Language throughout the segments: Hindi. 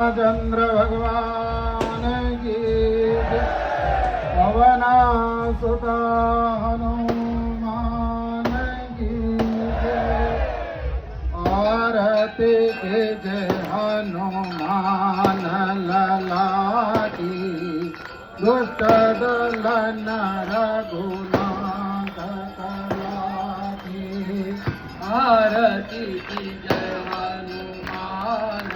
चंद्र भगवान की जय। पवना सुता हनुमान की जय। आरती की जय हनुमान लला की। दुष्ट दलन रघुनाथ कला की। आरती की जय हनुमान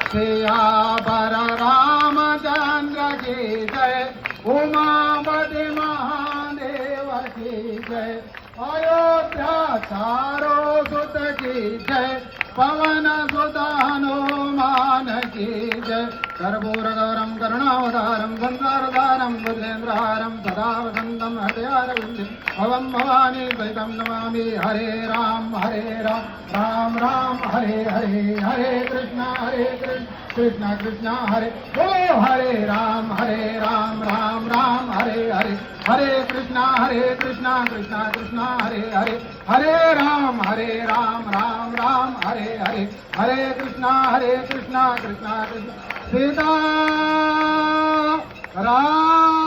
सियावर रामचंद्र की जय। उमापति महादेव की जय। अयोध्या चारों सुत की जय। पवन सुत हनुमान की जय। कर्पूरगौरम करुणावतारम संसारधारम बुद्धेन्द्रहारम सदा वसंतम हृदयारविंदे भवं भवानी सहितं नमामि। हरे राम राम राम हरे हरे। हरे कृष्ण कृष्ण कृष्ण हरे ओ हरे राम राम राम हरे हरे। हरे कृष्ण कृष्ण कृष्ण हरे हरे। हरे राम राम राम हरे हरे। हरे कृष्ण कृष्ण कृष्ण सीता रामचंद्र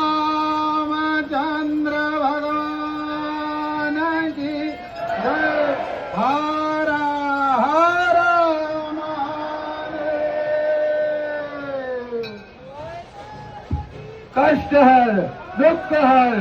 भगवान की जय। हर हर महादेव। कष्ट हर दुख हर